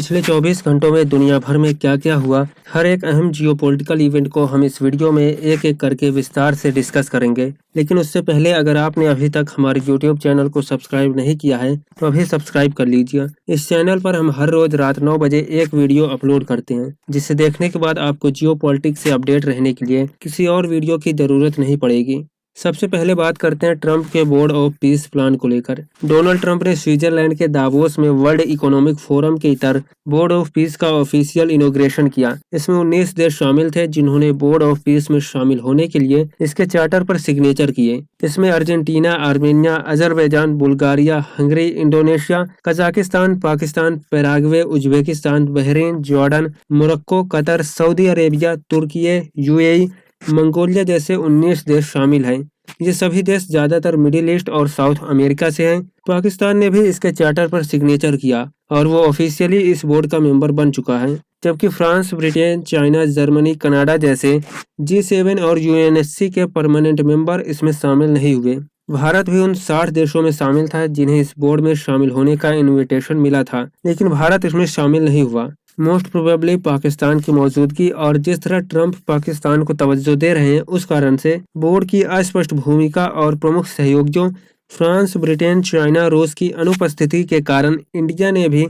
पिछले 24 घंटों में दुनिया भर में क्या क्या हुआ, हर एक अहम जियोपॉलिटिकल इवेंट को हम इस वीडियो में एक एक करके विस्तार से डिस्कस करेंगे। लेकिन उससे पहले अगर आपने अभी तक हमारे यूट्यूब चैनल को सब्सक्राइब नहीं किया है तो अभी सब्सक्राइब कर लीजिए। इस चैनल पर हम हर रोज रात 9 बजे एक वीडियो अपलोड करते हैं, जिसे देखने के बाद आपको जियोपॉलिटिक्स से अपडेट रहने के लिए किसी और वीडियो की जरूरत नहीं पड़ेगी। सबसे पहले बात करते हैं ट्रंप के बोर्ड ऑफ पीस प्लान को लेकर। डोनाल्ड ट्रंप ने स्विट्जरलैंड के दावोस में वर्ल्ड इकोनॉमिक फोरम के इतर बोर्ड ऑफ पीस का ऑफिशियल इनॉग्रेशन किया। इसमें 19 देश शामिल थे जिन्होंने बोर्ड ऑफ पीस में शामिल होने के लिए इसके चार्टर पर सिग्नेचर किए। इसमें Argentina, Armenia, Azerbaijan, Bulgaria, Hungary, Indonesia, Kazakhstan, Pakistan, Paraguay, Uzbekistan, Bahrain, Jordan, Morocco, Qatar, Saudi Arabia, तुर्की, यूएई, मंगोलिया जैसे 19 देश शामिल हैं। ये सभी देश ज्यादातर मिडिल ईस्ट और साउथ अमेरिका से हैं। पाकिस्तान ने भी इसके चार्टर पर सिग्नेचर किया और वो ऑफिशियली इस बोर्ड का मेंबर बन चुका है, जबकि France, Britain, China, Germany, Canada जैसे G7 और यूएनएससी के परमानेंट मेंबर इसमें शामिल नहीं हुए। भारत भी उन 60 देशों में शामिल था जिन्हें इस बोर्ड में शामिल होने का इनविटेशन मिला था, लेकिन भारत इसमें शामिल नहीं हुआ। मोस्ट प्रोबेबली पाकिस्तान की मौजूदगी और जिस तरह ट्रंप पाकिस्तान को तवज्जो दे रहे हैं उस कारण से बोर्ड की अस्पष्ट भूमिका और प्रमुख सहयोगियों फ्रांस, ब्रिटेन, चाइना, रूस की अनुपस्थिति के कारण इंडिया ने भी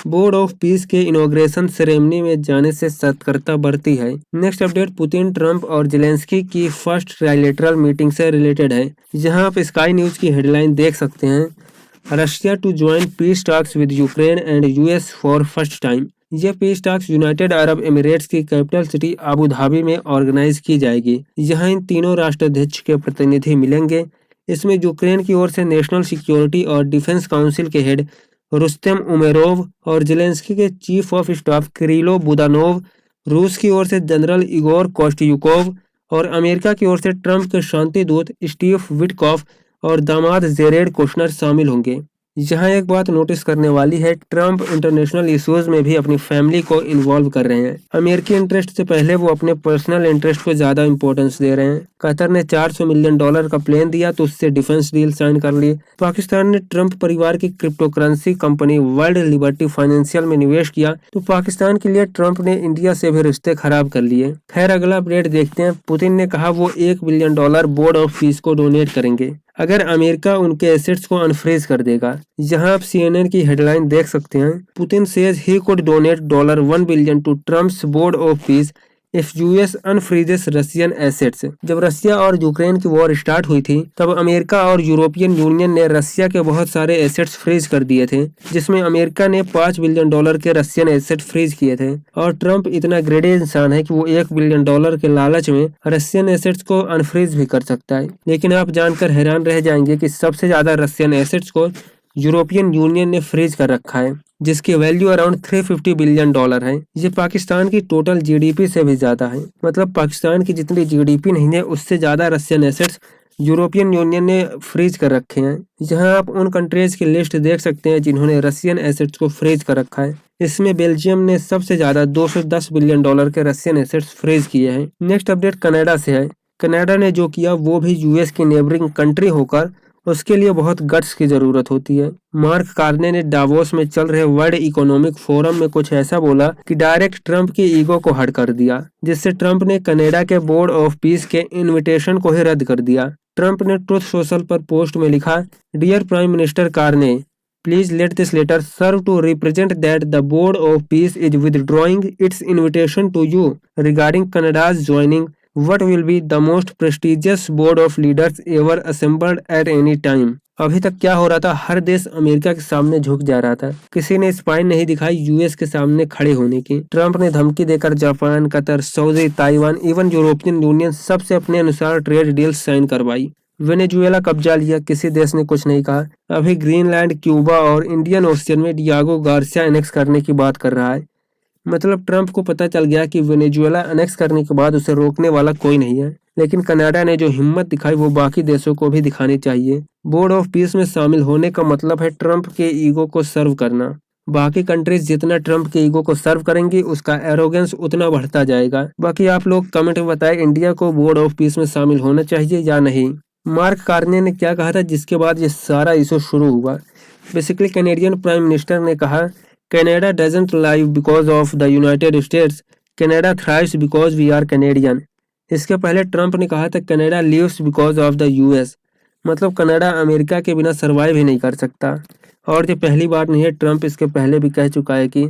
बोर्ड ऑफ पीस के इनॉग्रेशन सेरेमनी में जाने से सतर्कता बरती है। नेक्स्ट अपडेट पुतिन, ट्रंप और जेलेंस्की की फर्स्ट ट्राइलेटरल मीटिंग से रिलेटेड है। जहां आप स्काई न्यूज की हेडलाइन देख सकते हैं, Russia to join peace talks with Ukraine and US for first time. यह peace talks United Arab Emirates की कैपिटल सिटी अबू धाबी में ऑर्गेनाइज की जाएगी। यहाँ इन तीनों राष्ट्राध्यक्ष के प्रतिनिधि मिलेंगे। इसमें यूक्रेन की ओर से नेशनल सिक्योरिटी और डिफेंस काउंसिल के हेड रुस्तम उमेरोव और जेलेंस्की के chief of staff Kyrylo Budanov, रूस की ओर से जनरल इगोर कोस्ट्यूकोव और अमेरिका की ओर से ट्रंप के शांति दूत स्टीव विटकॉफ और दामाद जेरेड कुशनर शामिल होंगे। यहाँ एक बात नोटिस करने वाली है, ट्रंप इंटरनेशनल इश्यूज में भी अपनी फैमिली को इन्वॉल्व कर रहे हैं। अमेरिकी इंटरेस्ट से पहले वो अपने पर्सनल इंटरेस्ट को ज्यादा इंपॉर्टेंस दे रहे हैं। कतर ने $400 मिलियन का प्लान दिया तो उससे डिफेंस डील साइन कर ली। पाकिस्तान ने ट्रंप परिवार की crypto currency company world liberty financial में निवेश किया तो पाकिस्तान के लिए ट्रंप ने इंडिया से भी रिश्ते खराब कर लिए। खैर, अगला अपडेट देखते हैं। पुतिन ने कहा वो $1 बिलियन बोर्ड ऑफ पीस को डोनेट करेंगे अगर अमेरिका उनके एसेट्स को अनफ्रीज कर देगा। यहाँ आप CNN की हेडलाइन देख सकते हैं, Putin says he could donate $1 billion to Trump's board of peace if US unfreezes Russian assets. जब रशिया और यूक्रेन की वॉर स्टार्ट हुई थी तब अमेरिका और यूरोपियन यूनियन ने रशिया के बहुत सारे एसेट्स फ्रीज कर दिए थे, जिसमें अमेरिका ने $5 बिलियन के रशियन एसेट फ्रीज किए थे। और ट्रंप इतना ग्रेडी इंसान है कि वो $1 बिलियन के लालच में रशियन एसेट्स को अनफ्रीज भी कर सकता है। लेकिन आप जानकर हैरान रह जाएंगे कि सबसे ज्यादा रशियन एसेट्स को यूरोपियन यूनियन ने फ्रीज कर रखा है, जिसकी वैल्यू अराउंड $350 बिलियन है। ये पाकिस्तान की टोटल जीडीपी से भी ज्यादा है। मतलब पाकिस्तान की जितनी जीडीपी नहीं है उससे ज्यादा रशियन एसेट्स यूरोपियन यूनियन ने फ्रीज कर रखे हैं। यहाँ आप उन कंट्रीज की लिस्ट देख सकते हैं जिन्होंने रशियन एसेट्स को फ्रीज कर रखा है। इसमें बेल्जियम ने सबसे ज्यादा $210 बिलियन के रशियन एसेट्स फ्रीज किए हैं। नेक्स्ट अपडेट कनाडा से है। कनाडा ने जो किया वो भी यूएस की नेबरिंग कंट्री होकर उसके लिए बहुत गट्स की जरूरत होती है। मार्क कार्ने ने डावोस में चल रहे वर्ल्ड इकोनॉमिक फोरम में कुछ ऐसा बोला कि डायरेक्ट ट्रंप की ईगो को हर्ट कर दिया, जिससे ट्रंप ने कनाडा के बोर्ड ऑफ पीस के इनविटेशन को ही रद्द कर दिया। ट्रंप ने ट्रुथ सोशल पर पोस्ट में लिखा, dear prime minister Carney, please let this letter serve to represent that the board of peace is withdrawing its invitation to you regarding Canada's joining what will be the most prestigious board of leaders ever assembled at any time। अभी तक क्या हो रहा था, हर देश America के सामने झुक जा रहा था। किसी ने स्पाइन नहीं दिखाई यूएस के सामने खड़े होने की। ट्रंप ने धमकी देकर Japan, Qatar, Saudi, Taiwan, even European union सबसे अपने अनुसार ट्रेड डील साइन करवाई। वेनेजुएला कब्जा लिया, किसी देश ने कुछ नहीं कहा। अभी ग्रीनलैंड, क्यूबा और इंडियन ओशियन में डियागो गार्सिया एनेक्स करने की बात कर रहा है। मतलब ट्रंप को पता चल गया कि वेनेजुएला अनेक्स करने के बाद उसे रोकने वाला कोई नहीं है। लेकिन कनाडा ने जो हिम्मत दिखाई वो बाकी देशों को भी दिखानी चाहिए। बोर्ड ऑफ पीस में शामिल होने का मतलब है ट्रंप के ईगो को सर्व करना। बाकी कंट्रीज जितना ट्रंप के ईगो को सर्व करेंगी उसका एरोगेंस उतना बढ़ता जाएगा। बाकी आप लोग कमेंट में बताएं इंडिया को बोर्ड ऑफ पीस में शामिल होना चाहिए या नहीं। मार्क कार्ने ने क्या कहा था जिसके बाद ये सारा इशू शुरू हुआ। बेसिकली कैनेडियन प्राइम मिनिस्टर ने कहा, Canada doesn't live because of the United States, Canada thrives because we are Canadian. इसके पहले ट्रंप ने कहा था Canada lives because of the US, मतलब कनाडा अमेरिका के बिना सर्वाइव ही नहीं कर सकता। और ये पहली बार नहीं है, ट्रंप इसके पहले भी कह चुका है कि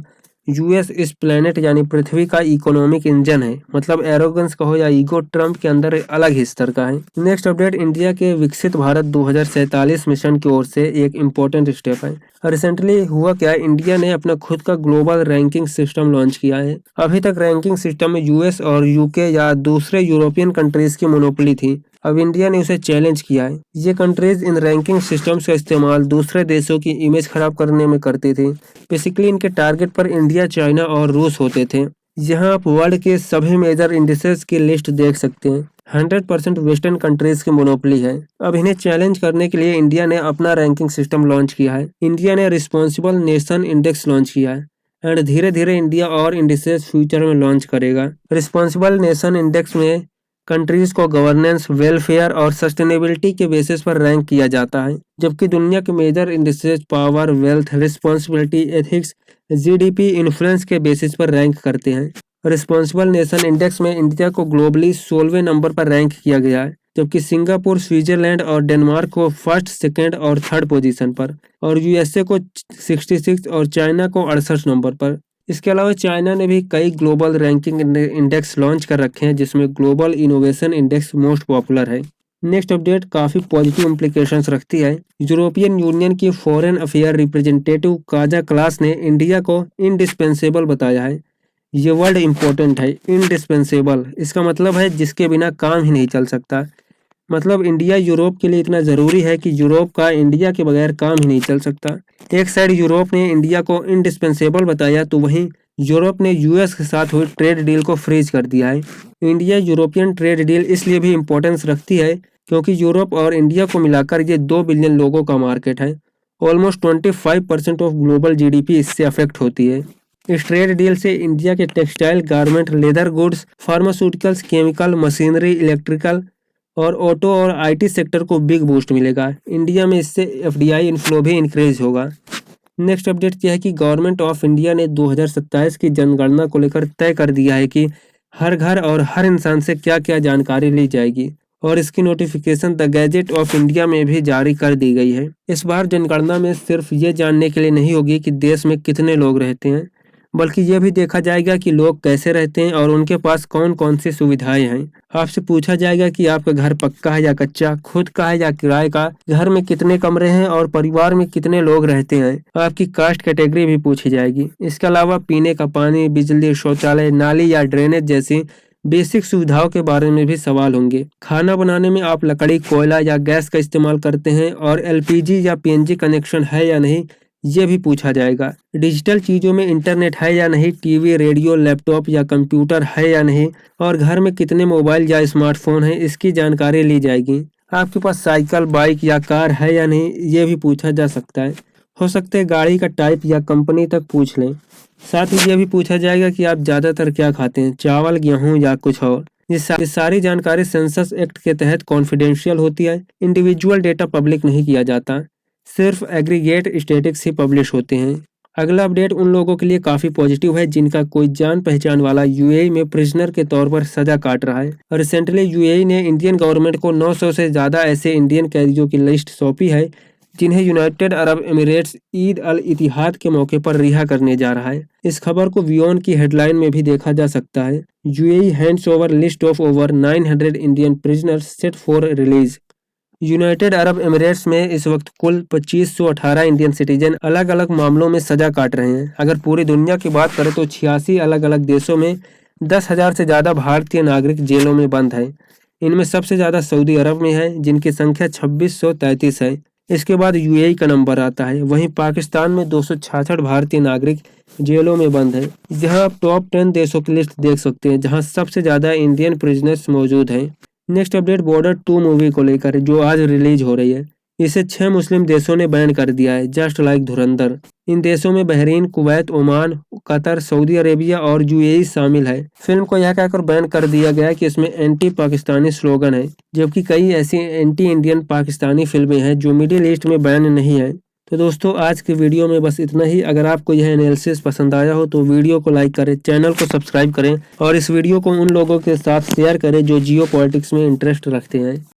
यूएस इस प्लेनेट यानी पृथ्वी का इकोनॉमिक इंजन है। मतलब एरोगेंस कहो या ईगो ट्रंप के अंदर अलग ही स्तर का है। नेक्स्ट अपडेट, इंडिया के विकसित भारत 2047 मिशन की ओर से एक इम्पोर्टेंट स्टेप है। रिसेंटली हुआ क्या, इंडिया ने अपना खुद का ग्लोबल रैंकिंग सिस्टम लॉन्च किया है। अभी तक रैंकिंग सिस्टम में यूएस और यूके या दूसरे यूरोपियन कंट्रीज की मोनोपोली थी। अब इंडिया ने उसे चैलेंज किया है। ये कंट्रीज इन रैंकिंग सिस्टम्स का इस्तेमाल दूसरे देशों की इमेज खराब करने में करती थी। बेसिकली इनके टारगेट पर इंडिया, चाइना और रूस होते थे। यहाँ आप वर्ल्ड के सभी मेजर इंडिसेस की लिस्ट देख सकते हैं। 100% वेस्टर्न कंट्रीज की मोनोपोली है। अब इन्हें चैलेंज करने के लिए इंडिया ने अपना रैंकिंग सिस्टम लॉन्च किया है। इंडिया ने रिस्पॉन्सिबल नेशन इंडेक्स लॉन्च किया है एंड धीरे धीरे इंडिया और इंडिसेस फ्यूचर में लॉन्च करेगा। रिस्पॉन्सिबल नेशन इंडेक्स में कंट्रीज को गवर्नेंस, वेलफेयर और सस्टेनेबिलिटी के बेसिस पर रैंक किया जाता है, जबकि दुनिया के major indices power, wealth, responsibility, ethics, GDP, influence के बेसिस पर रैंक करते हैं। रिस्पॉन्सिबल नेशन इंडेक्स में इंडिया को ग्लोबली 16वें नंबर पर रैंक किया गया है, जबकि सिंगापुर, स्विट्जरलैंड और डेनमार्क को फर्स्ट, सेकेंड और थर्ड पोजीशन पर, और यूएसए को 66 और चाइना को 68 नंबर पर। इसके अलावा चाइना ने भी कई ग्लोबल रैंकिंग इंडेक्स लॉन्च कर रखे हैं, जिसमें global innovation index most popular है। नेक्स्ट अपडेट काफ़ी पॉजिटिव इम्प्लीकेशंस रखती है। यूरोपियन यूनियन की foreign affair representative Kaza class ने इंडिया को इंडिस्पेंसेबल बताया है। ये वर्ड इम्पोर्टेंट है, इंडिस्पेंसेबल। इसका मतलब है जिसके बिना काम ही नहीं चल सकता। मतलब इंडिया यूरोप के लिए इतना ज़रूरी है कि यूरोप का इंडिया के बगैर काम ही नहीं चल सकता। एक साइड यूरोप ने इंडिया को इंडिस्पेंसेबल बताया, तो वहीं यूरोप ने यूएस के साथ हुई ट्रेड डील को फ्रीज कर दिया है। इंडिया यूरोपियन ट्रेड डील इसलिए भी इम्पोर्टेंस रखती है क्योंकि यूरोप और इंडिया को मिलाकर ये 2 बिलियन लोगों का मार्केट है। ऑलमोस्ट 25% ऑफ ग्लोबल जीडीपी इससे अफेक्ट होती है। इस ट्रेड डील से इंडिया के textile, garment, leather goods, pharmaceuticals, chemical, machinery, electrical और ऑटो और आईटी सेक्टर को बिग बूस्ट मिलेगा। इंडिया में इससे एफडीआई इनफ्लो भी इंक्रीज होगा। नेक्स्ट अपडेट क्या है कि गवर्नमेंट ऑफ इंडिया ने 2027 की जनगणना को लेकर तय कर दिया है कि हर घर और हर इंसान से क्या क्या जानकारी ली जाएगी, और इसकी notification the gadget of India में भी जारी कर दी गई है। इस बार जनगणना में सिर्फ ये जानने के लिए नहीं होगी कि देश में कितने लोग रहते हैं, बल्कि यह भी देखा जाएगा कि लोग कैसे रहते हैं और उनके पास कौन कौन सी सुविधाएं हैं। आपसे पूछा जाएगा कि आपका घर पक्का है या कच्चा, खुद का है या किराए का, घर में कितने कमरे हैं और परिवार में कितने लोग रहते हैं। आपकी कास्ट कैटेगरी भी पूछी जाएगी। इसके अलावा पीने का पानी, बिजली, शौचालय, नाली या ड्रेनेज जैसी बेसिक सुविधाओं के बारे में भी सवाल होंगे। खाना बनाने में आप लकड़ी, कोयला या गैस का इस्तेमाल करते हैं और एलपीजी या पीएनजी कनेक्शन है या नहीं, ये भी पूछा जाएगा। डिजिटल चीज़ों में इंटरनेट है या नहीं, टीवी, रेडियो, लैपटॉप या कंप्यूटर है या नहीं, और घर में कितने मोबाइल या स्मार्टफोन हैं, इसकी जानकारी ली जाएगी। आपके पास साइकिल, बाइक या कार है या नहीं, ये भी पूछा जा सकता है। हो सकता है गाड़ी का टाइप या कंपनी तक पूछ लें। साथ ही ये भी पूछा जाएगा कि आप ज़्यादातर क्या खाते हैं, चावल, गेहूँ या कुछ और। ये सारी जानकारी सेंसस एक्ट के तहत कॉन्फिडेंशियल होती है। इंडिविजुअल डेटा पब्लिक नहीं किया जाता, सिर्फ एग्रीगेट स्टेटिक्स ही पब्लिश होते हैं। अगला अपडेट उन लोगों के लिए काफ़ी पॉजिटिव है जिनका कोई जान पहचान वाला यूएई में प्रिजनर के तौर पर सजा काट रहा है। रिसेंटली यूएई ने इंडियन गवर्नमेंट को 900 से ज़्यादा ऐसे इंडियन कैदियों की लिस्ट सौंपी है जिन्हें United Arab Emirates Eid al इतिहाद के मौके पर रिहा करने जा रहा है। इस खबर को वियोन की हेडलाइन में भी देखा जा सकता है। UAE hands over list of over 900 Indian prisoners set for release. United Arab Emirates में इस वक्त कुल 2518 इंडियन सिटीजन अलग अलग मामलों में सजा काट रहे हैं। अगर पूरी दुनिया की बात करें तो 86 अलग अलग देशों में 10,000 से ज़्यादा भारतीय नागरिक जेलों में बंद हैं। इनमें सबसे ज़्यादा सऊदी अरब में है, जिनकी संख्या 2633 है। इसके बाद यूएई का नंबर आता है। वहीं पाकिस्तान में 266 भारतीय नागरिक जेलों में बंद हैं। यहाँ आप टॉप 10 देशों की लिस्ट देख सकते हैं जहाँ सबसे ज़्यादा इंडियन प्रिजनर्स मौजूद हैं। नेक्स्ट अपडेट बॉर्डर 2 मूवी को लेकर जो आज रिलीज हो रही है। इसे 6 मुस्लिम देशों ने बैन कर दिया है, जस्ट लाइक धुरंधर। इन देशों में Bahrain, Kuwait, Oman, Qatar, Saudi Arabia और यूएई शामिल है। फिल्म को यह कहकर बैन कर दिया गया कि इसमें एंटी पाकिस्तानी स्लोगन है, जबकि कई ऐसी एंटी इंडियन पाकिस्तानी फिल्में हैं जो मिडिल ईस्ट में बैन नहीं है। तो दोस्तों आज के वीडियो में बस इतना ही। अगर आपको यह एनालिसिस पसंद आया हो तो वीडियो को लाइक करें, चैनल को सब्सक्राइब करें और इस वीडियो को उन लोगों के साथ शेयर करें जो जियो पॉलिटिक्स में इंटरेस्ट रखते हैं।